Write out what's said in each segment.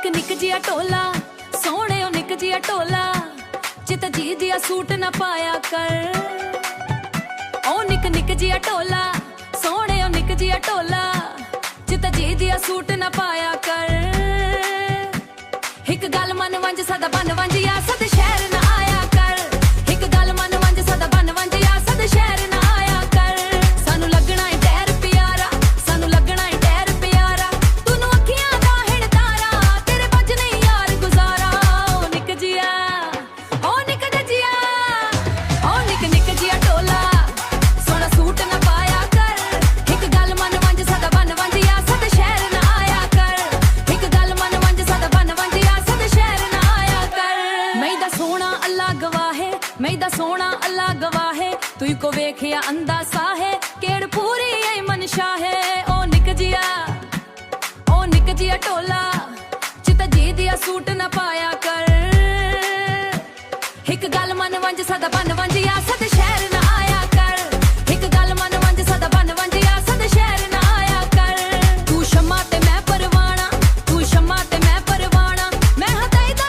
ਨਿਕ ਨਿਕ ਜਿਹਾ ਟੋਲਾ ਸੋਹਣਿਓ ਨਿਕ ਜਿਹਾ ਟੋਲਾ ਚਿਤ ਜੀ ਜਿਹਾ ਸੂਟ ਨਾ ਪਾਇਆ ਕਰ। ਓ ਨਿਕ ਨਿਕ ਜਿਹਾ ਟੋਲਾ ਸੋਹਣਿਓ ਨਿਕ ਜਿਹਾ ਟੋਲਾ ਚਿਤ ਜੀ ਜਿਹਾ ਸੂਟ ਨਾ ਪਾਇਆ ਕਰ। ਇੱਕ ਗੱਲ ਮਨ ਵੰਜ ਸਦਾ ਬਨ ਵੰਜਿਆ ਸਦ ਸ਼ਹਿਰ ਨਾ ਆਇਆ ਕਰ। ਇੱਕ ਗੱਲ ਮਨ ਵੰਜ ਸਦਾ ਬਨ ਵੰਜਿਆ ਸਦ ਸ਼ਹਿਰ ਨਾ ਆਇਆ ਕਰ। ਸਾਨੂੰ ਲੱਗਣਾ ਏ ਟਹਿਰ ਪਿਆਰਾ ਸਾਨੂੰ ਲੱਗਣਾ ਏ ਟਹਿਰ ਪਿਆਰਾ ਤੂੰ ਅੱਖੀਆਂ ਦਾ ਹਿਣ ਤਾਰਾ ਤੇਰੇ ਵੱਜਣੇ ਯਾਰ ਗੁਜ਼ਾਰਾ। ਓ ਨਿਕ ਜਿਹਾ ਓ ਨਿਕ ਜਿਹਾ ਓ ਨਿਕ ਨਿਕ ਜਿਹਾ ਟੋਲਾ ਸੋਹਣਾ ਸੂਟ ਨਾ ਪਾਇਆ ਕਰ। ਇੱਕ ਗੱਲ ਮਨ ਵੰਜ ਸਦਾ ਬਨ ਵੰਜਿਆ ਸਦ ਸ਼ਹਿਰ ਨਾ ਆਇਆ ਕਰ। ਇੱਕ ਗੱਲ ਮਨ ਵੰਜ ਸਦਾ ਬਨ ਵੰਜਿਆ ਸਦ ਸ਼ਹਿਰ ਨਾ ਆਇਆ ਕਰ। ਮੈਦਾ ਸੋਹਣਾ ਅੱਲਾ ਗਵਾਹੇ ਮੈਦਾ ਸੋਹਣਾ ਅੱਲਾ ਗਵਾਹੇ ਤੂੰ ਕੋ ਵੇਖਿਆ ਅੰਦਾ ਸਾਹੇ ਕਿਹੜ ਪੂਰੀ ਐ ਮਨਸ਼ਾ ਹੈ। ਓ ਨਿਕ ਜਿਹਾ ਟੋਲਾ ਚਿਤ ਜੀ ਦਿਆ ਸੂਟ ਨਾ ਪਾਇਆ ਕਰ। ਇੱਕ ਗੱਲ ਮਨ ਵੰਜ ਸਦਾ ਬਨ ਵੰਜਿਆ ਸਦ ਸ਼ਹਿਰ ਨਾ ਆਇਆ ਕਰ। ਇੱਕ ਗੱਲ ਮਨ ਵੰਜ ਸਦਾ ਬਨ ਵੰਜਿਆ ਸਦ ਸ਼ਹਿਰ ਨਾ ਆਇਆ ਕਰ। ਤੂੰ ਸ਼ਮਾ ਤੇ ਮੈਂ ਪਰਵਾਣਾ ਤੂੰ ਸ਼ਮਾ ਤੇ ਮੈਂ ਪਰਵਾਣਾ ਮੈਂ ਹਾਂ ਤੇਰਾ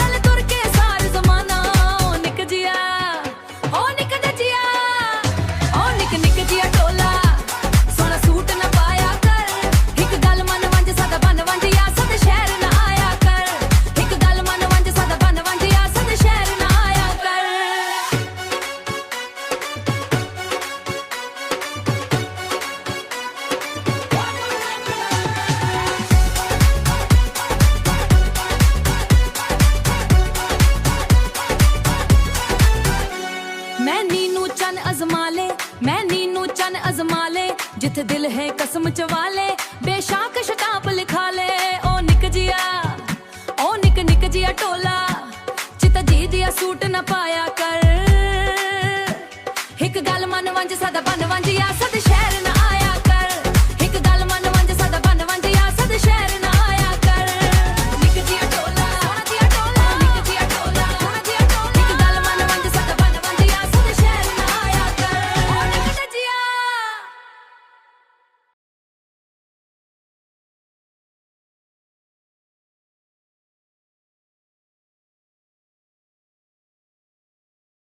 ਰਲ ਤੁਰ ਕੇ ਸਾਰ ਜ਼ਮਾਨਾ। ਓ ਨਿਕ ਜਿਹਾ ਓ ਨਿਕ ਜਿਹਾ ਓ ਨਿਕ ਨਿਕ ਜਿਹਾ ਟੋਲਾ ਸੋਹਣਾ ਸੂਟ ਨਾ ਪਾਇਆ ਕਰ। ਇੱਕ ਗੱਲ ਮਨ ਵੰਜ ਸਦਾ ਬਨ ਵੰਜਿਆ ਸਦ ਸ਼ਹਿਰ ਨਾ ਆਇਆ ਕਰ। ਇੱਕ ਗੱਲ ਮਨ ਵੰਜ ਸਦਾ ਬਨ ਵੰਜਿਆ ਸਦ ਸ਼ਹਿਰ ਨਾ ਆਇਆ ਕਰ। मैं नीनू चन अजमा ले मैं नीनू चन अजमा ले जिथे दिल है कसम चवा ले बेशक शताब लिखा ले। ओ निक जिया टोला चित जी दिया सूट न पाया कर। एक गल मन वंज सदा बन वंजिया